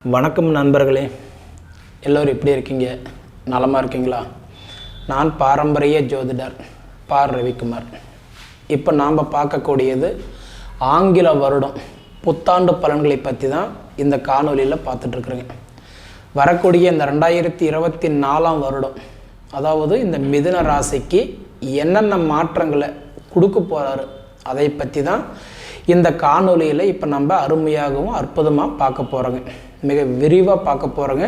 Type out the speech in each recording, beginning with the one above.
வணக்கம் நண்பர்களே, எல்லோரும் எப்படி இருக்கீங்க? நலமாக இருக்கீங்களா? நான் பாரம்பரிய ஜோதிடர் பார் ரவிக்குமார். இப்போ நாம் பார்க்கக்கூடியது ஆங்கில வருடம் புத்தாண்டு பலன்களை பற்றி தான் இந்த காணொலியில் பார்த்துட்ருக்குறேங்க. வரக்கூடிய இந்த 2024 வருடம், அதாவது இந்த மிதுன ராசிக்கு என்னென்ன மாற்றங்களை கொடுக்க போகிறாரு அதை பற்றி தான் இந்த காணொலியில் இப்போ நம்ம அருமையாகவும் அற்புதமாக பார்க்க போகிறோங்க. மிக விரிவாக பார்க்க போகிறோங்க.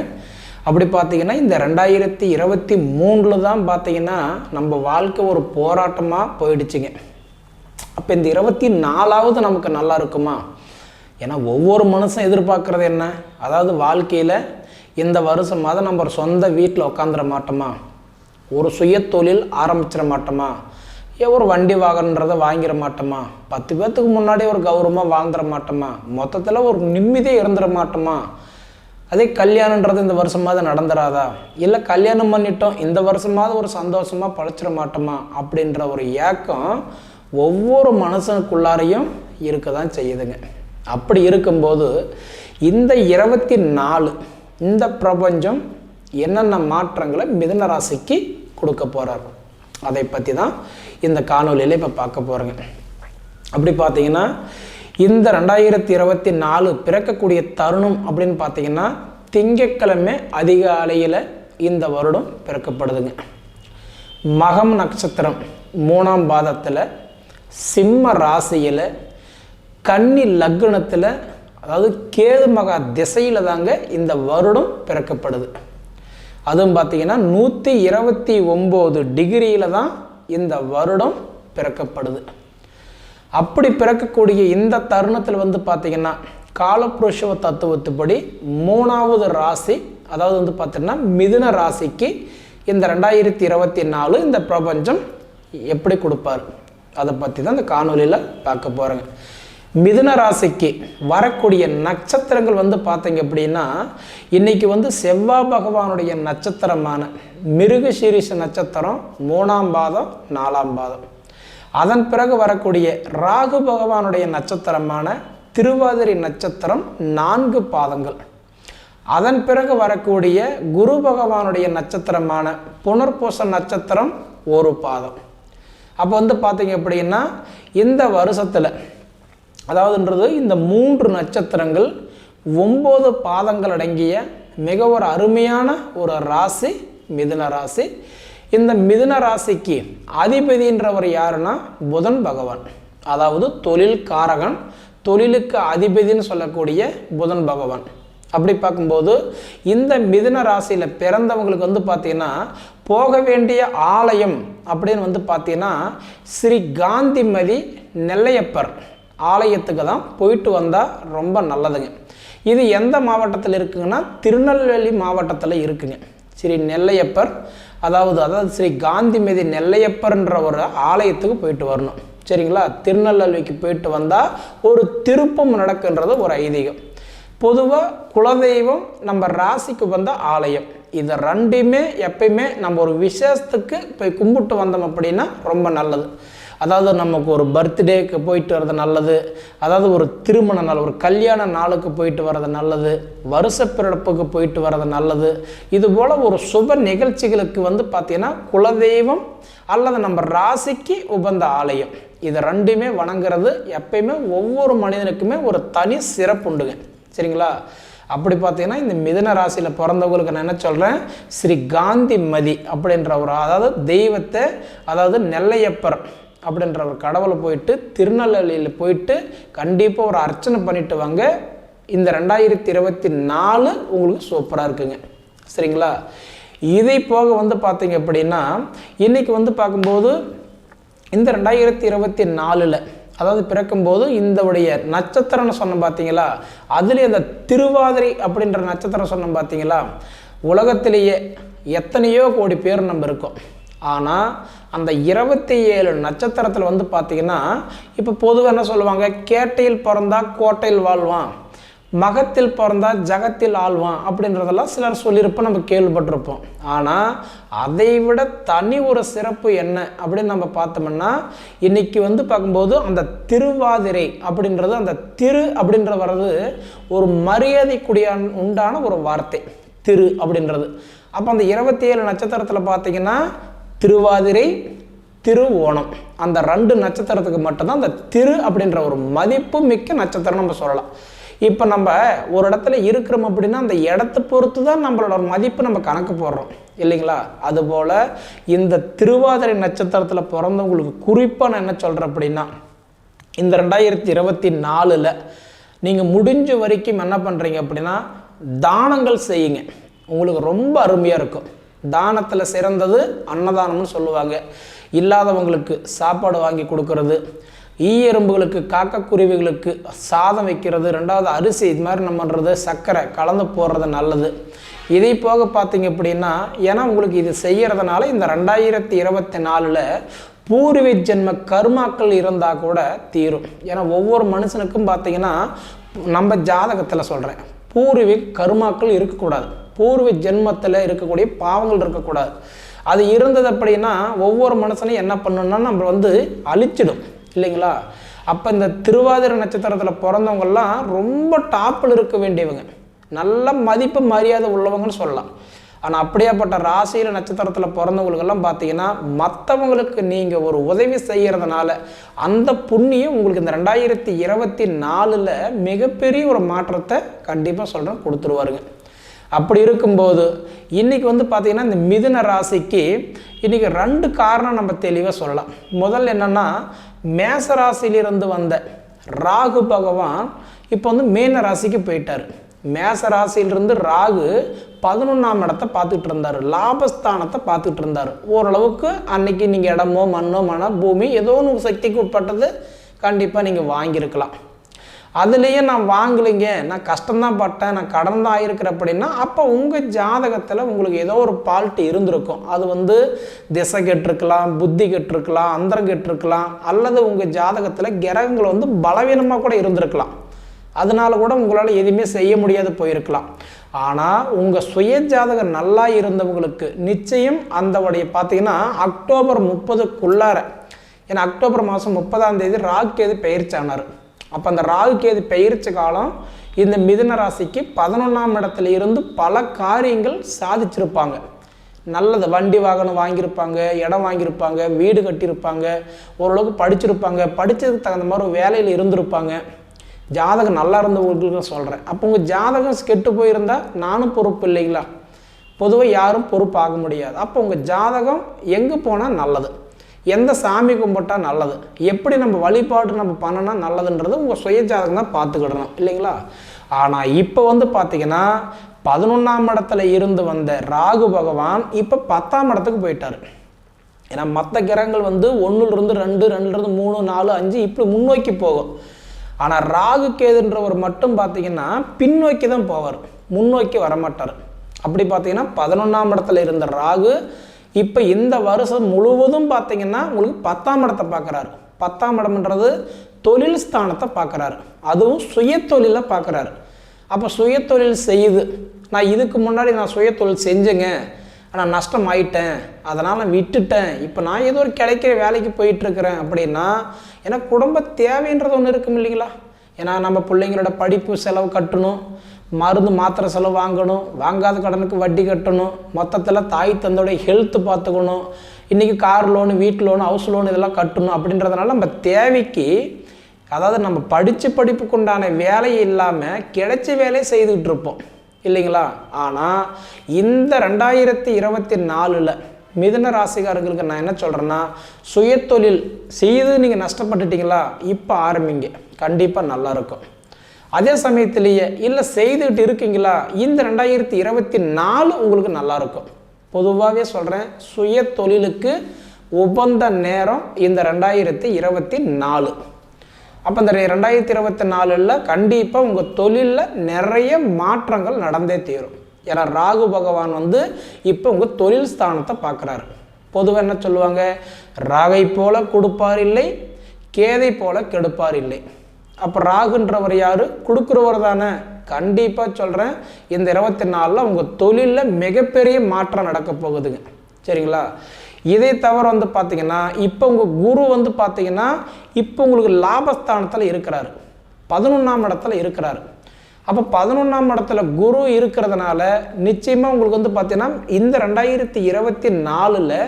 அப்படி பார்த்திங்கன்னா இந்த 2023 தான் பார்த்திங்கன்னா நம்ம வாழ்க்கை ஒரு போராட்டமாக போயிடுச்சுங்க. அப்போ இந்த 24வது நமக்கு நல்லா இருக்குமா? ஏன்னா ஒவ்வொரு மனுஷன் எதிர்பார்க்குறது என்ன? அதாவது வாழ்க்கையில் இந்த வருஷமாவது நம்ம ஒரு சொந்த வீட்டில் உட்காந்துட மாட்டோமா? ஒரு சுய தொழில் ஆரம்பிச்சிட மாட்டோமா? ஒரு வண்டி வாகனன்றதை வாங்கிட மாட்டோமா? 10 பேர்த்துக்கு முன்னாடி ஒரு கௌரவமாக வாழ்ந்துட மாட்டோமா? மொத்தத்தில் ஒரு நிம்மதியே இருந்துட மாட்டோமா? அதே கல்யாணன்றது இந்த வருஷமாவது நடந்துடாதா? இல்லை கல்யாணம் பண்ணிட்டோம் இந்த வருஷமாவது ஒரு சந்தோஷமாக பழச்சிட மாட்டோமா? அப்படின்ற ஒரு ஏக்கம் ஒவ்வொரு மனுஷனுக்குள்ளாரையும் இருக்க தான் செய்யுதுங்க. அப்படி இருக்கும்போது இந்த 24 இந்த பிரபஞ்சம் என்னென்ன மாற்றங்களை மிதுன ராசிக்கு கொடுக்க போகிறார் அதை பற்றி தான் இந்த காணொலியில் இப்போ பார்க்க போகிறேங்க. அப்படி பார்த்தீங்கன்னா இந்த 2024 பிறக்கக்கூடிய தருணம் அப்படின்னு பார்த்தீங்கன்னா திங்கட்கிழமை அதிகாலையில் இந்த வருடம் பிறக்கப்படுதுங்க. மகம் நட்சத்திரம் 3ஆம் பாதத்தில் சிம்ம ராசியில் கன்னி லக்னத்தில், அதாவது கேது மகா திசையில் தாங்க இந்த வருடம் பிறக்கப்படுது. அதுவும் பார்த்தீங்கன்னா 129 டிகிரியில் தான் இந்த வருடம் பிறக்கப்படுது. அப்படி பிறக்கக்கூடிய இந்த தருணத்தில் வந்து பார்த்திங்கன்னா காலப்புருஷ தத்துவத்துப்படி 3வது ராசி, அதாவது பார்த்திங்கன்னா மிதுன ராசிக்கு இந்த 2024 இந்த பிரபஞ்சம் எப்படி கொடுப்பார் அதை பற்றி தான் இந்த காணொலியில் பார்க்க போகிறேங்க. மிதுன ராசிக்கு வரக்கூடிய நட்சத்திரங்கள் வந்து பார்த்தீங்க அப்படின்னா இன்றைக்கி செவ்வாய் பகவானுடைய நட்சத்திரமான மிருகசீரிஷ நட்சத்திரம் 3ஆம் பாதம் 4ஆம் பாதம். அதன் பிறகு வரக்கூடிய ராகு பகவானுடைய நட்சத்திரமான திருவாதிரை நட்சத்திரம் 4 பாதங்கள். அதன் பிறகு வரக்கூடிய குரு பகவானுடைய நட்சத்திரமான புனர்பூச நட்சத்திரம் 1 பாதம். அப்போ பார்த்தீங்க அப்படின்னா இந்த வருஷத்தில், அதாவதுன்றது இந்த 3 நட்சத்திரங்கள் 9 பாதங்கள் அடங்கிய மிக ஒரு அருமையான ஒரு ராசி மிதுன ராசி. இந்த மிதுன ராசிக்கு அதிபதின்றவர் யாருன்னா புதன் பகவான், அதாவது தொழில் காரகன், தொழிலுக்கு அதிபதினு சொல்லக்கூடிய புதன் பகவான். அப்படி பார்க்கும்போது இந்த மிதுன ராசியில் பிறந்தவங்களுக்கு பார்த்தீங்கன்னா போக வேண்டிய ஆலயம் அப்படின்னு பார்த்தீங்கன்னா ஸ்ரீ காந்திமதி நெல்லையப்பர் ஆலயத்துக்கு தான் போயிட்டு வந்தால் ரொம்ப நல்லதுங்க. இது எந்த மாவட்டத்தில் இருக்குங்கன்னா திருநெல்வேலி மாவட்டத்தில் இருக்குங்க. ஸ்ரீ நெல்லையப்பர், அதாவது ஸ்ரீ காந்திமதி நெல்லையப்பர்ன்ற ஒரு ஆலயத்துக்கு போயிட்டு வரணும். சரிங்களா? திருநெல்வேலிக்கு போயிட்டு வந்தால் ஒரு திருப்பம் நடக்குன்றது ஒரு ஐதீகம். பொதுவாக குலதெய்வம் நம்ம ராசிக்கு வந்த ஆலயம், இது ரெண்டுமே எப்பயுமே நம்ம ஒரு விசேஷத்துக்கு போய் கும்பிட்டு வந்தோம் அப்படின்னா ரொம்ப நல்லது. அதாவது நமக்கு ஒரு பர்த்டேக்கு போயிட்டு வர்றது நல்லது, அதாவது ஒரு திருமண நாள், ஒரு கல்யாண நாளுக்கு போயிட்டு வர்றது நல்லது, வருஷ பிறப்புக்கு போயிட்டு வர்றது நல்லது. இதுபோல் ஒரு சுப நிகழ்ச்சிகளுக்கு பார்த்தீங்கன்னா குலதெய்வம் அல்லது நம்ம ராசிக்கு உகந்த ஆலயம், இது ரெண்டுமே வணங்குறது எப்பயுமே ஒவ்வொரு மனிதனுக்குமே ஒரு தனி சிறப்புண்டுங்க. சரிங்களா? அப்படி பார்த்தீங்கன்னா இந்த மிதுன ராசியில் பிறந்தவங்களுக்கு நான் என்ன சொல்கிறேன், ஸ்ரீ காந்திமதி அப்படின்ற ஒரு, அதாவது தெய்வத்தை, அதாவது நெல்லையப்பர் அப்படின்ற ஒரு கடவுளை போயிட்டு திருநெல்வேலியில் போயிட்டு கண்டிப்பாக ஒரு அர்ச்சனை பண்ணிட்டு வாங்க. இந்த 2024 உங்களுக்கு சூப்பராக இருக்குங்க. சரிங்களா? இதை போக பார்த்தீங்க அப்படின்னா இன்றைக்கி பார்க்கும்போது இந்த 2024 அதாவது பிறக்கும்போது இந்தவுடைய நட்சத்திரம்னு சொன்னோம் பார்த்தீங்களா, அதுலேயே அந்த திருவாதிரை அப்படின்ற நட்சத்திரம் சொன்னோம் பார்த்தீங்களா, உலகத்திலேயே எத்தனையோ கோடி பேர் நம்ம இருக்கோம். ஆனால் அந்த 27 நட்சத்திரத்தில் பார்த்தீங்கன்னா இப்போ பொதுவாக என்ன சொல்லுவாங்க, கேட்டையில் பிறந்தா கோட்டையில் வாழ்வான், மகத்தில் பிறந்தா ஜகத்தில் ஆழ்வான் அப்படின்றதெல்லாம் சிலர் சொல்லியிருப்போம், நம்ம கேள்விப்பட்டிருப்போம். ஆனால் அதை விட தனி ஒரு சிறப்பு என்ன அப்படின்னு நம்ம பார்த்தோம்னா, இன்னைக்கு பார்க்கும்போது அந்த திருவாதிரை அப்படின்றது, அந்த திரு அப்படின்ற வர்றது ஒரு மரியாதைக்குரிய உண்டான ஒரு வார்த்தை திரு அப்படின்றது. அப்போ அந்த 27 நட்சத்திரத்தில் பார்த்தீங்கன்னா திருவாதிரை, திருவோணம், அந்த 2 நட்சத்திரத்துக்கு மட்டும்தான் அந்த திரு அப்படின்ற ஒரு மதிப்பு மிக்க நட்சத்திரம் நம்ம சொல்லலாம். இப்போ நம்ம ஒரு இடத்துல இருக்கிறோம் அப்படின்னா அந்த இடத்த பொறுத்து தான் நம்மளோட மதிப்பு நம்ம கணக்கு போடுறோம் இல்லைங்களா? அதுபோல் இந்த திருவாதிரை நட்சத்திரத்தில் பிறந்தவங்களுக்கு குறிப்பாக நான் என்ன சொல்கிறேன் அப்படின்னா, இந்த 2024 நீங்கள் முடிஞ்ச வரைக்கும் என்ன பண்ணுறீங்க அப்படின்னா தானங்கள் செய்யுங்க. உங்களுக்கு ரொம்ப அருமையாக இருக்கும். தானத்தில் சிறந்தது அன்னதானம்னு சொல்லுவாங்க. இல்லாதவங்களுக்கு சாப்பாடு வாங்கி கொடுக்கறது, ஈயெறும்புகளுக்கு, காக்கக்குருவிகளுக்கு சாதம் வைக்கிறது, 2வது அரிசி இது மாதிரி நம்ம பண்ணுறது, சர்க்கரை கலந்து போடுறது நல்லது. இதை போக பார்த்தீங்க அப்படின்னா, ஏன்னா உங்களுக்கு இது செய்கிறதுனால இந்த 2024 பூர்வீக ஜென்ம கர்மாக்கள் இருந்தால் கூட தீரும். ஏன்னா ஒவ்வொரு மனுஷனுக்கும் பார்த்தீங்கன்னா, நம்ம ஜாதகத்தில் சொல்கிறேன், பூர்வீக கர்மாக்கள் இருக்கக்கூடாது. பூர்வீக ஜென்மத்தில் இருக்கக்கூடிய பாவங்கள் இருக்கக்கூடாது. அது இருந்தது அப்படின்னா ஒவ்வொரு மனுஷனையும் என்ன பண்ணணும்னா நம்ம அழிச்சிடும் இல்லைங்களா? அப்போ இந்த திருவாதிரை நட்சத்திரத்தில் பிறந்தவங்கெல்லாம் ரொம்ப டாப்பில் இருக்க வேண்டியவங்க, நல்ல மதிப்பு மரியாதை உள்ளவங்கன்னு சொல்லலாம். ஆனால் அப்படியாப்பட்ட ராசியில் நட்சத்திரத்தில் பிறந்தவங்களுக்கெல்லாம் பார்த்தீங்கன்னா மற்றவங்களுக்கு நீங்கள் ஒரு உதவி செய்கிறதுனால அந்த புண்ணியம் உங்களுக்கு இந்த 2024 மிகப்பெரிய ஒரு மாற்றத்தை கண்டிப்பாக சொல்கிறேன் கொடுத்துருவாருங்க. அப்படி இருக்கும்போது இன்றைக்கி பார்த்தீங்கன்னா இந்த மிதுன ராசிக்கு இன்றைக்கி 2 காரணம் நம்ம தெளிவாக சொல்லலாம். முதல்ல என்னென்னா, மேச ராசியிலிருந்து வந்த ராகு பகவான் இப்போ மீன ராசிக்கு போயிட்டார். மேச ராசியிலிருந்து ராகு 11ஆம் இடத்தை பார்த்துட்டு இருந்தார், லாபஸ்தானத்தை பார்த்துட்டு இருந்தார். ஓரளவுக்கு அன்னைக்கு நீங்கள் இடமோ மண்ணோ மன பூமி ஏதோ ஒன்று சக்திக்கு உட்பட்டது கண்டிப்பாக நீங்கள் வாங்கியிருக்கலாம். அதுலேயே நான் வாங்கலைங்க, நான் கஷ்டம்தான் பட்டேன், நான் கடன் தான் ஆகிருக்கிறேன் அப்படின்னா அப்போ உங்கள் ஜாதகத்தில் உங்களுக்கு ஏதோ ஒரு பால்ட்டு இருந்திருக்கும். அது திசை கெட்டிருக்கலாம், புத்தி கெட்டிருக்கலாம், அந்தரம் கெட்டிருக்கலாம், அல்லது உங்கள் ஜாதகத்தில் கிரகங்கள் பலவீனமாக கூட இருந்திருக்கலாம். அதனால கூட உங்களால் எதுவுமே செய்ய முடியாது போயிருக்கலாம். ஆனால் உங்கள் சுய ஜாதகம் நல்லா இருந்தவங்களுக்கு நிச்சயம் அந்த வழியை பார்த்தீங்கன்னா அக்டோபர் 30க்குள்ளார, ஏன்னா அக்டோபர் மாதம் 30ஆம் தேதி ராகு கேது பெயர்ச்சானார். அப்போ அந்த ராகு கேது பெயர்ச்சி காலம் இந்த மிதுன ராசிக்கு 11ஆம் இடத்துல இருந்து பல காரியங்கள் சாதிச்சிருப்பாங்க. நல்லது, வண்டி வாகனம் வாங்கியிருப்பாங்க, இடம் வாங்கியிருப்பாங்க, வீடு கட்டியிருப்பாங்க, ஓரளவுக்கு படிச்சிருப்பாங்க, படித்ததுக்கு தகுந்த மாதிரி வேலையில் இருந்திருப்பாங்க. ஜாதகம் நல்லா இருந்தவங்களுக்கு சொல்கிறேன். அப்போ உங்கள் ஜாதகம் கெட்டு போயிருந்தால் நானும் பொறுப்பு இல்லைங்களா? பொதுவாக யாரும் பொறுப்பு ஆக முடியாது. அப்போ உங்கள் ஜாதகம் எங்கே போனால் நல்லது, எந்த சாமி கும்பிட்டால் நல்லது, எப்படி நம்ம வழிபாடு நம்ம பண்ணனா நல்லதுன்றது உங்கள் சுய ஜாதகம் தான் பார்த்துக்கிடணும் இல்லைங்களா? ஆனால் இப்போ பார்த்தீங்கன்னா 11ஆம் இடத்துல இருந்து வந்த ராகு பகவான் இப்போ 10ஆம் இடத்துக்கு போயிட்டார். ஏன்னா மற்ற கிரகங்கள் 1லிருந்து 2, 2லிருந்து 3, 4, 5 இப்படி முன்னோக்கி போகும். ஆனால் ராகு கேதுன்றவர் மட்டும் பார்த்தீங்கன்னா பின்னோக்கி தான் போவார், முன்னோக்கி வரமாட்டார். அப்படி பார்த்தீங்கன்னா 11ஆம் இடத்துல இருந்த ராகு இப்போ இந்த வருஷம் முழுவதும் பார்த்தீங்கன்னா உங்களுக்கு 10ஆம் இடத்தை பார்க்குறாரு. 10ஆம் இடம்ன்றது தொழில் ஸ்தானத்தை பார்க்குறாரு, அதுவும் சுய தொழிலை பார்க்குறாரு. அப்போ சுய தொழில் செய்யுது. நான் இதுக்கு முன்னாடி நான் சுய தொழில் செஞ்சேங்க, ஆனால் நஷ்டம் ஆயிட்டேன், அதனால் நான் விட்டுட்டேன், இப்போ நான் ஏதோ ஒரு கிடைக்கிற வேலைக்கு போயிட்டுருக்கிறேன் அப்படின்னா, ஏன்னா குடும்ப தேவைன்றது ஒன்று இருக்கும் இல்லைங்களா? ஏன்னா நம்ம பிள்ளைங்களோட படிப்பு செலவு கட்டணும், மருந்து மாத்திரை செலவு வாங்கணும், வாங்காத கடனுக்கு வட்டி கட்டணும், மொத்தத்தில் தாய் தந்தையோடைய ஹெல்த்து பார்த்துக்கணும், இன்றைக்கி கார் லோனு, வீட்டு லோனு, ஹவுஸ் லோனு இதெல்லாம் கட்டணும். அப்படின்றதுனால நம்ம தேவைக்கு, அதாவது நம்ம படித்த படிப்புக்கு உண்டான வேலை இல்லாமல் கிடைச்ச வேலையை செய்துக்கிட்டு இருப்போம் இல்லைங்களா? ஆனால் இந்த 2024 மிதுன ராசிக்காரர்களுக்கு நான் என்ன சொல்கிறேன்னா, சுயத்தொழில் செய்து நீங்கள் நஷ்டப்பட்டுட்டீங்களா, இப்போ ஆரம்பிங்க, கண்டிப்பாக நல்லாயிருக்கும். அதே சமயத்திலேயே இல்லை செய்துக்கிட்டு இருக்கீங்களா, இந்த 2024 உங்களுக்கு நல்லாயிருக்கும். பொதுவாகவே சொல்கிறேன், சுய தொழிலுக்கு உகந்த நேரம் இந்த 2024. அப்போ இந்த 2024 கண்டிப்பாக உங்கள் தொழிலில் நிறைய மாற்றங்கள் நடந்தே தீரும். ஏன்னா ராகு பகவான் இப்போ உங்கள் தொழில் ஸ்தானத்தை பார்க்குறாரு. பொதுவாக என்ன சொல்லுவாங்க, ராகை போல கொடுப்பார் இல்லை, கேதை போல கெடுப்பார் இல்லை. அப்போ ராகுன்றவர் யார்? கொடுக்குறவர் தானே. கண்டிப்பாக சொல்கிறேன், இந்த 24ல் உங்கள் தொழிலில் மிகப்பெரிய மாற்றம் நடக்க போகுதுங்க. சரிங்களா? இதை தவிர வந்து பார்த்திங்கன்னா இப்போ உங்கள் குரு வந்து பார்த்திங்கன்னா இப்போ உங்களுக்கு லாபஸ்தானத்தில் இருக்கிறாரு, 11ஆம் இடத்துல இருக்கிறாரு. அப்போ 11ஆம் இடத்துல குரு இருக்கிறதுனால நிச்சயமாக உங்களுக்கு வந்து பார்த்திங்கன்னா இந்த 2024ல்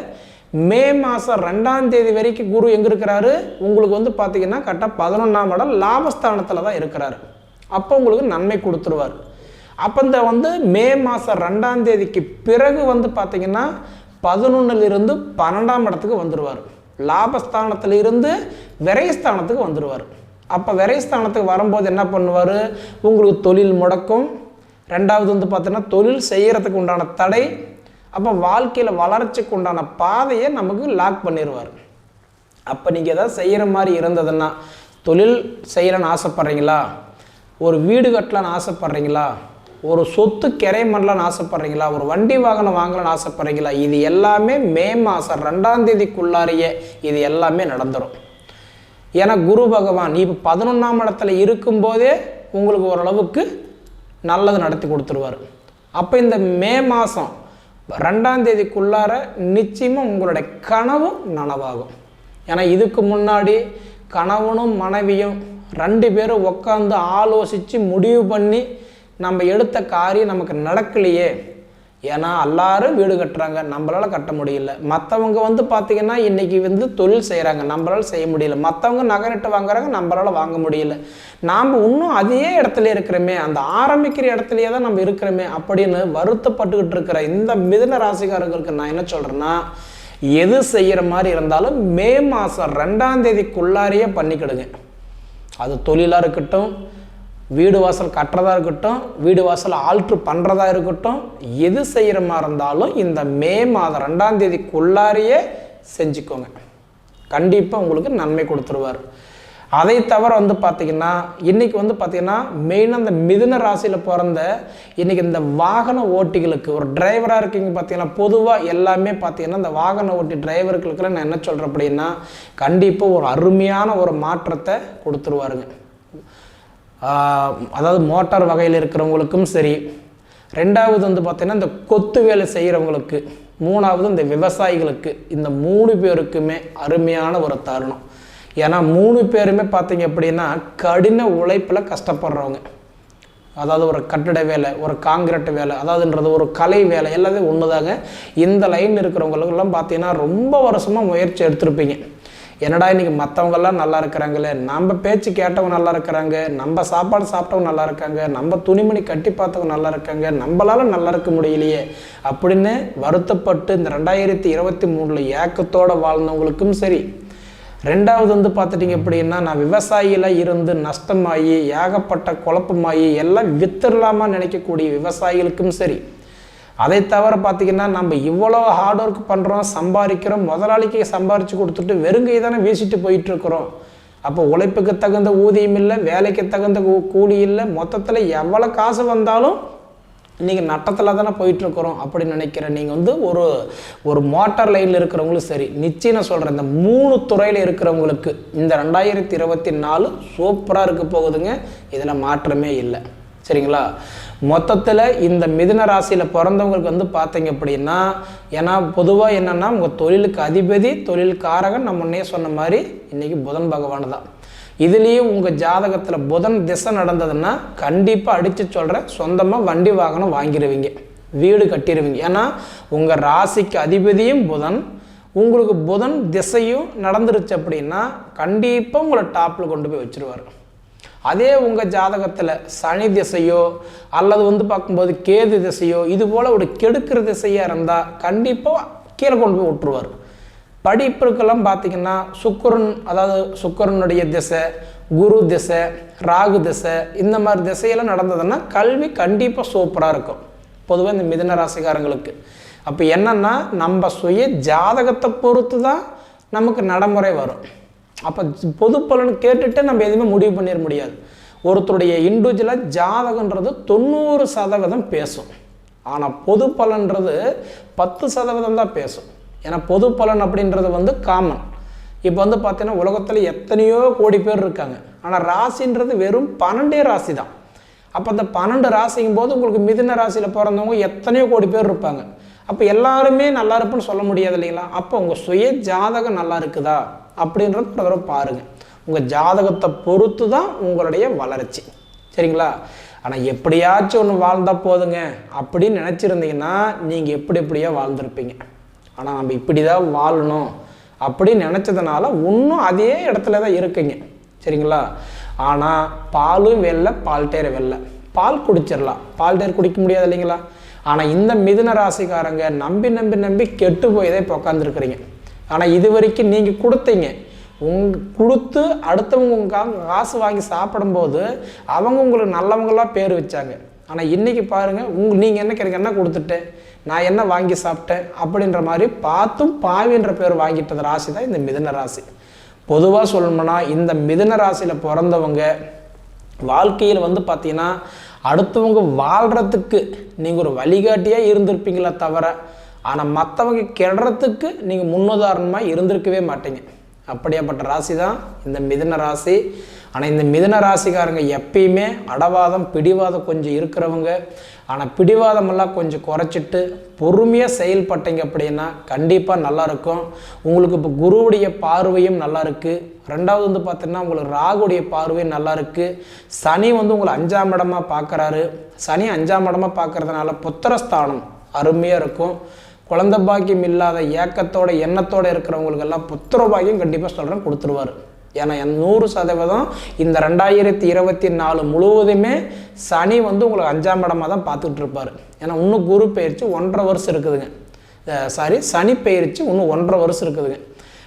மே மாதம் 2ஆம் தேதி வரைக்கும் குரு எங்கே இருக்கிறாரு, உங்களுக்கு வந்து பார்த்திங்கன்னா கரெக்டாக 11ஆம் இடம் லாபஸ்தானத்தில் தான் இருக்கிறாரு. அப்போ உங்களுக்கு நன்மை கொடுத்துருவார். அப்போ இந்த வந்து மே மாதம் 2ஆம் தேதிக்கு பிறகு வந்து பார்த்திங்கன்னா 11லிருந்து 12ஆம் இடத்துக்கு வந்துடுவார். லாபஸ்தானத்திலிருந்து விரயஸ்தானத்துக்கு வந்துடுவார். அப்போ விரயஸ்தானத்துக்கு வரும்போது என்ன பண்ணுவார், உங்களுக்கு தொழில் முடக்கும், ரெண்டாவது வந்து பார்த்தீங்கன்னா தொழில் செய்கிறதுக்கு உண்டான தடை, அப்போ வாழ்க்கையில் வளர்ச்சிக்கு உண்டான பாதையை நமக்கு லாக் பண்ணிடுவார். அப்போ நீங்கள் எதாவது செய்கிற மாதிரி இருந்ததுன்னா, தொழில் செய்யலான்னு ஆசைப்பட்றீங்களா, ஒரு வீடு கட்டலான்னு ஆசைப்பட்றீங்களா, ஒரு சொத்து கிரை பண்ணலான்னு ஆசைப்பட்றீங்களா, ஒரு வண்டி வாகனம் வாங்கலான்னு ஆசைப்பட்றீங்களா, இது எல்லாமே மே மாதம் 2ஆம் தேதிக்குள்ளாரையே இது எல்லாமே நடந்துடும். ஏன்னா குரு பகவான் இப்போ 11ஆம் இடத்துல இருக்கும்போதே உங்களுக்கு ஓரளவுக்கு நல்லது நடத்தி கொடுத்துருவார். அப்போ இந்த மே மாதம் 2ஆம் தேதிக்குள்ளார நிச்சயமாக உங்களுடைய கனவு நனவாகும். ஏன்னா இதுக்கு முன்னாடி கணவனும் மனைவியும் 2 பேரும் உட்காந்து ஆலோசித்து முடிவு பண்ணி நம்ம எடுத்த காரியம் நமக்கு நடக்கலையே. ஏன்னா எல்லாரும் வீடு கட்டுறாங்க, நம்மளால் கட்ட முடியல. மற்றவங்க வந்து பார்த்திங்கன்னா இன்றைக்கி வந்து தொழில் செய்கிறாங்க, நம்மளால் செய்ய முடியல. மற்றவங்க நகை நட்டு வாங்குறாங்க, நம்மளால் வாங்க முடியல. நாம் இன்னும் அதே இடத்துல இருக்கிறோமே, அந்த ஆரம்பிக்கிற இடத்துலையே தான் நம்ம இருக்கிறோமே அப்படின்னு வருத்தப்பட்டுக்கிட்டு இருக்கிற இந்த மிதுன ராசிக்காரங்களுக்கு நான் என்ன சொல்கிறேன்னா, எது செய்கிற மாதிரி இருந்தாலும் மே மாதம் 2ஆம் தேதிக்குள்ளாரையே பண்ணிக்கிடுங்க. அது தொழிலாக இருக்கட்டும், வீடு வாசல் கட்டுறதா இருக்கட்டும், வீடு வாசல் ஆல்ட்ரு பண்ணுறதா இருக்கட்டும், எது செய்கிற மாதிரி இருந்தாலும் இந்த மே மாதம் 2ஆம் தேதிக்குள்ளாரையே செஞ்சுக்கோங்க. கண்டிப்பாக உங்களுக்கு நன்மை கொடுத்துருவார். அதை தவிர வந்து பார்த்திங்கன்னா இன்றைக்கி வந்து பார்த்திங்கன்னா மெயினாக இந்த மிதுன ராசியில் பிறந்த இன்றைக்கி இந்த வாகன ஓட்டிகளுக்கு, ஒரு டிரைவராக இருக்கீங்க பார்த்திங்கன்னா, பொதுவாக எல்லாமே பார்த்திங்கன்னா இந்த வாகன ஓட்டி டிரைவர்களுக்கெல்லாம் நான் என்ன சொல்கிறேன் அப்படின்னா, கண்டிப்பாக ஒரு அருமையான ஒரு மாற்றத்தை கொடுத்துருவாருங்க. அதாவது மோட்டார் வகையில் இருக்கிறவங்களுக்கும் சரி, ரெண்டாவது வந்து பார்த்திங்கன்னா இந்த கொத்து வேலை செய்கிறவங்களுக்கு, மூணாவது இந்த விவசாயிகளுக்கு, இந்த 3 பேருக்குமே அருமையான ஒரு தருணம். ஏன்னா 3 பேருமே பார்த்திங்க அப்படின்னா கடின உழைப்பில் கஷ்டப்படுறவங்க. அதாவது ஒரு கட்டிட வேலை, ஒரு காங்கிரீட் வேலை, அதாவதுன்றது ஒரு கலை வேலை, எல்லாமே ஒன்று தாங்க. இந்த லைன் இருக்கிறவங்களுக்கெல்லாம் பார்த்திங்கன்னா ரொம்ப வருஷமாக முயற்சி எடுத்திருப்பீங்க. என்னடா இன்றைக்கி மற்றவங்கெல்லாம் நல்லா இருக்கிறாங்களே, நம்ம பேச்சு கேட்டவங்க நல்லா இருக்கிறாங்க, நம்ம சாப்பாடு சாப்பிட்டவங்க நல்லா இருக்காங்க, நம்ம துணிமணி கட்டி பார்த்தவங்க நல்லா இருக்காங்க, நம்மளால் நல்லா இருக்க முடியலையே அப்படின்னு வருத்தப்பட்டு இந்த 2023 ஏக்கத்தோடு வாழ்ந்தவங்களுக்கும் சரி, ரெண்டாவது வந்து பார்த்துட்டிங்க அப்படின்னா நான் விவசாயியில் இருந்து நஷ்டமாகி ஏகப்பட்ட குழப்பமாகி எல்லாம் வித்துடலாமா நினைக்கக்கூடிய விவசாயிகளுக்கும் சரி, அதை தவிர பார்த்திங்கன்னா நம்ம இவ்வளோ ஹார்ட் ஒர்க் பண்ணுறோம், சம்பாதிக்கிறோம், முதலாளிக்கு சம்பாரித்து கொடுத்துட்டு வெறுங்கை தானே வீசிட்டு போயிட்டுருக்குறோம். அப்போ உழைப்புக்கு தகுந்த ஊதியம் இல்லை, வேலைக்கு தகுந்த கூலி இல்லை, மொத்தத்தில் எவ்வளோ காசு வந்தாலும் இன்றைக்கி நட்டத்தில் தானே போயிட்டுருக்குறோம் அப்படின்னு நினைக்கிறேன். நீங்கள் வந்து ஒரு மோட்டார் லைனில் இருக்கிறவங்களும் சரி, நிச்சயம் நான் சொல்கிறேன், இந்த 3 துறையில் இருக்கிறவங்களுக்கு இந்த 2024 சூப்பராக இருக்க போகுதுங்க. இதில் மாற்றமே இல்லை. சரிங்களா? மொத்தத்தில் இந்த மிதுன ராசியில் பிறந்தவங்களுக்கு வந்து பார்த்தீங்க அப்படின்னா, ஏன்னா பொதுவாக என்னென்னா உங்கள் தொழிலுக்கு அதிபதி, தொழில் காரகன் நான் முன்னே சொன்ன மாதிரி இன்றைக்கி புதன் பகவான் தான். இதுலேயும் உங்கள் ஜாதகத்தில் புதன் திசை நடந்ததுன்னா கண்டிப்பாக அடித்து சொல்கிறேன், சொந்தமாக வண்டி வாகனம் வாங்கிடுவீங்க, வீடு கட்டிடுவீங்க. ஏன்னா உங்கள் ராசிக்கு அதிபதியும் புதன், உங்களுக்கு புதன் திசையும் நடந்துருச்சு அப்படின்னா கண்டிப்பாக உங்களை டாப்பில் கொண்டு போய் வச்சுருவார். அதே உங்கள் ஜாதகத்தில் சனி திசையோ அல்லது வந்து பார்க்கும்போது கேது திசையோ இது போல் ஒரு கெடுக்கிற திசையாக இருந்தால் கண்டிப்பாக கீழே கொண்டு போய் விட்டுருவார். படிப்புக்கெல்லாம் பார்த்திங்கன்னா சுக்கிரன், அதாவது சுக்கிரனுடைய திசை, குரு திசை, ராகு திசை, இந்த மாதிரி திசையெல்லாம் நடந்ததுன்னா கல்வி கண்டிப்பாக சூப்பராக இருக்கும் பொதுவாக இந்த மிதுன ராசிக்காரங்களுக்கு. அப்போ என்னென்னா நம்ம சுய ஜாதகத்தை பொறுத்து தான் நமக்கு நடைமுறை வரும். அப்போ பொது பலன் கேட்டுட்டு நம்ம எதுவுமே முடிவு பண்ணிட முடியாது. ஒருத்தருடைய இண்டிவிஜுவலாக ஜாதகன்றது 90% பேசும், ஆனால் பொது பலன்றது 10% தான் பேசும். ஏன்னா பொது பலன் அப்படின்றது வந்து காமன். இப்போ வந்து பார்த்தீங்கன்னா உலகத்தில் எத்தனையோ கோடி பேர் இருக்காங்க, ஆனால் ராசின்றது வெறும் 12 ராசி தான். அப்போ அந்த 12 ராசிங்கும் போது உங்களுக்கு மிதுன ராசியில் பிறந்தவங்க எத்தனையோ கோடி பேர் இருப்பாங்க. அப்போ எல்லாருமே நல்லா இருப்புன்னு சொல்ல முடியாது இல்லைங்களா? அப்போ உங்கள் சுய ஜாதகம் நல்லா இருக்குதா அப்படின்றது ஒரு தடவை பாருங்கள். உங்கள் ஜாதகத்தை பொறுத்து தான் உங்களுடைய வளர்ச்சி, சரிங்களா? ஆனால் எப்படியாச்சும் ஒன்று வாழ்ந்தால் போதுங்க அப்படின்னு நினச்சிருந்தீங்கன்னா நீங்கள் எப்படியோ வாழ்ந்துருப்பீங்க. ஆனால் நம்ம இப்படி தான் வாழணும் அப்படின்னு நினச்சதுனால இன்னும் அதே இடத்துல தான் இருக்குங்க, சரிங்களா? ஆனால் பாலும் வெள்ளை பால்டேர் வெள்ளை, பால் குடிச்சிடலாம், பால்டேர் குடிக்க முடியாது இல்லைங்களா? ஆனால் இந்த மிதுன ராசிக்காரங்க நம்பி கெட்டு போய் தான் இப்போ உட்காந்துருக்குறீங்க. ஆனால் இது வரைக்கும் நீங்கள் கொடுத்தீங்க, கொடுத்து அடுத்தவங்க உங்கள் காசு வாங்கி சாப்பிடும்போது அவங்க உங்களுக்கு நல்லவங்களாம் பேர் வச்சாங்க. ஆனால் இன்றைக்கி பாருங்கள், நீங்கள் என்ன கிடைக்க என்ன கொடுத்துட்டேன், நான் என்ன வாங்கி சாப்பிட்டேன் அப்படின்ற மாதிரி பார்த்தும் பாவின்ற பேர் வாங்கிட்டது ராசி தான் இந்த மிதுன ராசி. பொதுவாக சொல்லணும்னா இந்த மிதுன ராசியில் பிறந்தவங்க வாழ்க்கையில் வந்து பார்த்தீங்கன்னா அடுத்தவங்க வாழ்கிறதுக்கு நீங்கள் ஒரு வழிகாட்டியாக இருந்திருப்பீங்களா தவிர, ஆனால் மற்றவங்க கெடுறதுக்கு நீங்கள் முன்னுதாரணமாக இருந்திருக்கவே மாட்டீங்க. அப்படியாப்பட்ட ராசி தான் இந்த மிதுன ராசி. ஆனால் இந்த மிதுன ராசிக்காரங்க எப்பயுமே அடவாதம் பிடிவாதம் கொஞ்சம் இருக்கிறவங்க. ஆனால் பிடிவாதமெல்லாம் கொஞ்சம் குறைச்சிட்டு பொறுமையாக செயல்பட்டீங்க அப்படின்னா கண்டிப்பாக நல்லாயிருக்கும். உங்களுக்கு இப்போ குருவுடைய பார்வையும் நல்லா இருக்குது. ரெண்டாவது வந்து பார்த்தீங்கன்னா உங்களுக்கு ராகுடைய பார்வையும் நல்லா இருக்குது. சனி வந்து உங்களை 5ஆம் இடமாக பார்க்குறாரு. சனி 5ஆம் இடமாக பார்க்குறதுனால புத்திரஸ்தானம் அருமையாக இருக்கும். குழந்தை பாக்கியம் இல்லாத ஏக்கத்தோட எண்ணத்தோடு இருக்கிறவங்களுக்கெல்லாம் புத்திர பாக்கியம் கண்டிப்பாக சொல்கிறேன் கொடுத்துருவார். ஏன்னா 100% இந்த 2024 முழுவதுமே சனி வந்து உங்களுக்கு 5ஆம் இடமாக தான் பார்த்துக்கிட்டு இருப்பார். ஏன்னா இன்னும் குரு பயிற்சி 1.5 வருஷம் இருக்குதுங்க. சனி பயிற்சி இன்னும் 1.5 வருஷம் இருக்குதுங்க.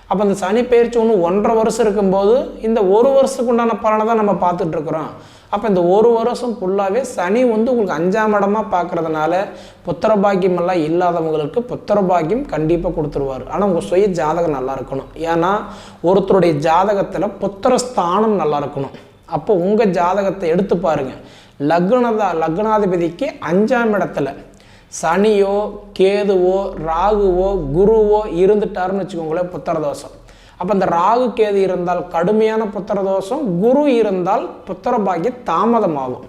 அப்போ அந்த சனி பயிற்சி இன்னும் 1.5 வருஷம் இருக்கும்போது இந்த 1 வருஷத்துக்கு உண்டான பலனை தான் நம்ம பார்த்துட்ருக்குறோம். அப்போ இந்த 1 வருஷம் ஃபுல்லாகவே சனி வந்து உங்களுக்கு 5ஆம் இடமாக பார்க்குறதுனால புத்திர பாக்கியமெல்லாம் இல்லாதவங்களுக்கு புத்திர பாக்கியம் கண்டிப்பாக கொடுத்துருவார். ஆனால் உங்கள் சுய ஜாதகம் நல்லா இருக்கணும். ஏன்னா ஒருத்தருடைய ஜாதகத்தில் புத்திரஸ்தானம் நல்லா இருக்கணும். அப்போ உங்கள் ஜாதகத்தை எடுத்து பாருங்கள். லக்னாதிபதிக்கு 5ஆம் இடத்துல சனியோ கேதுவோ ராகுவோ குருவோ இருந்துட்டாருன்னு வச்சுக்கோங்களேன், புத்திரதோஷம். அப்போ இந்த ராகு கேது இருந்தால் கடுமையான புத்திரதோஷம், குரு இருந்தால் புத்திர பாக்கிய தாமதமாகும்.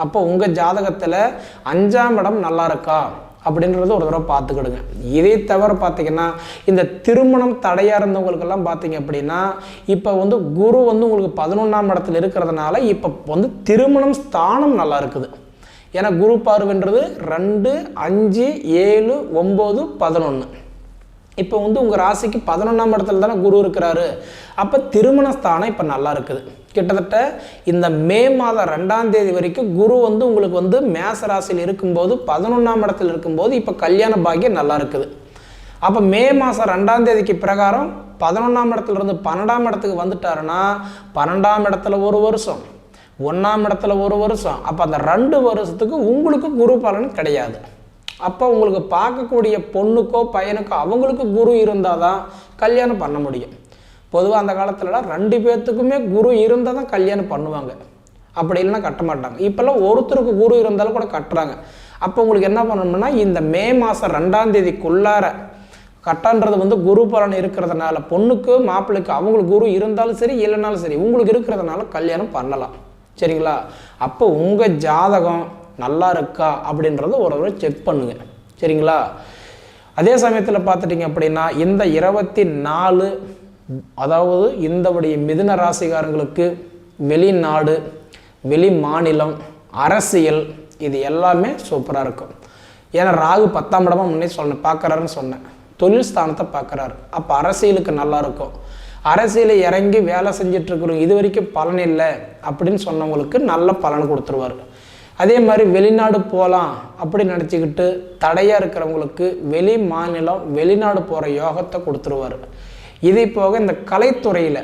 அப்போ உங்கள் ஜாதகத்தில் 5ஆம் இடம் நல்லா இருக்கா அப்படின்றது ஒரு தடவை பார்த்துக்கிடுங்க. இதே தவிர பார்த்தீங்கன்னா இந்த திருமணம் தடையாக இருந்தவங்களுக்கெல்லாம் பார்த்தீங்க அப்படின்னா இப்போ வந்து குரு வந்து உங்களுக்கு 11ஆம் இடத்துல இருக்கிறதுனால இப்போ வந்து திருமணம் ஸ்தானம் நல்லா இருக்குது. ஏன்னா குரு பார்வைன்றது 2, 5, 7, 9, 11. இப்போ வந்து உங்கள் ராசிக்கு 11ஆம் இடத்துல தானே குரு இருக்கிறாரு. அப்போ திருமண ஸ்தானம் இப்போ நல்லா இருக்குது. கிட்டத்தட்ட இந்த மே மாதம் 2ஆம் தேதி வரைக்கும் குரு வந்து உங்களுக்கு வந்து மேச ராசியில் இருக்கும்போது 11ஆம் இடத்துல இருக்கும்போது இப்போ கல்யாண பாக்கியம் நல்லா இருக்குது. அப்போ மே மாதம் 2ஆம் தேதிக்கு பிரகாரம் 11ஆம் இடத்துல இருந்து 12ஆம் இடத்துக்கு வந்துட்டாருன்னா 12ஆம் இடத்துல 1 வருஷம், 1ஆம் இடத்துல 1 வருஷம். அப்போ அந்த 2 வருஷத்துக்கு உங்களுக்கு குரு பலன் கிடையாது. அப்போ உங்களுக்கு பார்க்கக்கூடிய பொண்ணுக்கோ பையனுக்கோ அவங்களுக்கு குரு இருந்தால் தான் கல்யாணம் பண்ண முடியும். பொதுவாக அந்த காலத்துலலாம் 2 பேர்த்துக்குமே குரு இருந்தால் தான் கல்யாணம் பண்ணுவாங்க. அப்படி இல்லைன்னா கட்ட மாட்டாங்க. இப்போல்லாம் ஒருத்தருக்கு குரு இருந்தாலும் கூட கட்டுறாங்க. அப்போ உங்களுக்கு என்ன பண்ணணும்னா இந்த மே மாதம் 2ஆம் தேதிக்குள்ளார கட்டான்றது வந்து குரு பலன் இருக்கிறதுனால பொண்ணுக்கு மாப்பிள்ளைக்கு அவங்களுக்கு குரு இருந்தாலும் சரி இல்லைனாலும் சரி உங்களுக்கு இருக்கிறதுனால கல்யாணம் பண்ணலாம், சரிங்களா? அப்போ உங்கள் ஜாதகம் நல்லா இருக்கா அப்படின்றத ஒரு செக் பண்ணுங்க, சரிங்களா? அதே சமயத்தில் பார்த்துட்டிங்க அப்படின்னா இந்த 24 அதாவது இந்தவுடைய மிதுன ராசிக்காரங்களுக்கு வெளிநாடு வெளி மாநிலம் அரசியல் இது எல்லாமே சூப்பராக இருக்கும். ஏன்னா ராகு 10ஆம் இடமா முன்னே பார்க்குறாருன்னு சொன்னேன், தொழில் ஸ்தானத்தை பார்க்குறாரு. அப்போ அரசியலுக்கு நல்லா இருக்கும். அரசியலை இறங்கி வேலை செஞ்சிட்ருக்குறோம் இது வரைக்கும் பலன் இல்லை அப்படின்னு சொன்னவங்களுக்கு நல்ல பலன் கொடுத்துருவார். அதே மாதிரி வெளிநாடு போகலாம் அப்படின்னு நினச்சிக்கிட்டு தடையாக இருக்கிறவங்களுக்கு வெளி மாநிலம் வெளிநாடு போகிற யோகத்தை கொடுத்துருவார். இதே போக இந்த கலைத்துறையில்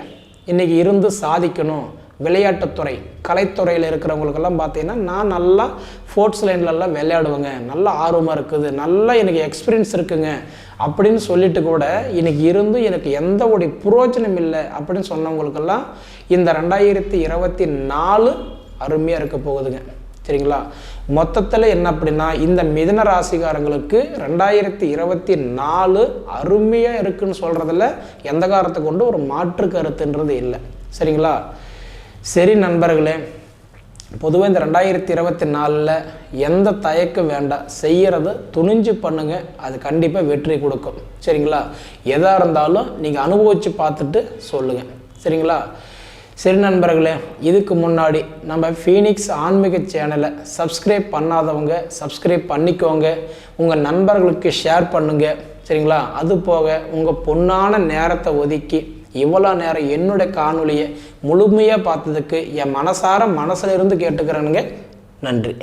இன்றைக்கி இருந்து சாதிக்கணும், விளையாட்டுத்துறை கலைத்துறையில் இருக்கிறவங்களுக்கெல்லாம் பார்த்தீங்கன்னா நான் நல்லா ஸ்போர்ட்ஸ் லைன்லலாம் விளையாடுவேங்க, நல்லா ஆர்வமாக இருக்குது, நல்லா எனக்கு எக்ஸ்பீரியன்ஸ் இருக்குங்க அப்படின்னு சொல்லிட்டு கூட இன்றைக்கி இருந்து எனக்கு எந்த ஒரு புரோஜனம் இல்லை அப்படின்னு சொன்னவங்களுக்கெல்லாம் இந்த 2024 அருமையாக இருக்க போகுதுங்க, சரிங்களா? மொத்தத்தில் என்ன அப்படின்னா இந்த மிதுன ராசிக்காரங்களுக்கு 2024 அருமையாக இருக்குன்னு சொல்கிறதுல எந்த காரணத்தை கொண்டு ஒரு மாற்று கருத்துன்றது இல்லை, சரிங்களா? சரி நண்பர்களே, பொதுவாக இந்த 2024 எந்த தயக்கம் வேண்டாம், செய்கிறத துணிஞ்சு பண்ணுங்கள், அது கண்டிப்பாக வெற்றி கொடுக்கும். சரிங்களா? எதாக இருந்தாலும் நீங்கள் அனுபவித்து பார்த்துட்டு சொல்லுங்கள். சரிங்களா? சரி நண்பர்களே, இதுக்கு முன்னாடி நம்ம ஃபீனிக்ஸ் ஆன்மீக சேனலை சப்ஸ்கிரைப் பண்ணாதவங்க சப்ஸ்கிரைப் பண்ணிக்கோங்க, உங்கள் நண்பர்களுக்கு ஷேர் பண்ணுங்கள். சரிங்களா? அது போக உங்கள் பொன்னான நேரத்தை ஒதுக்கி இவ்வளோ நேரம் என்னுடைய காணொலியை முழுமையாக பார்த்ததுக்கு என் மனசில் இருந்து கேட்டுக்கிறேனுங்க. நன்றி.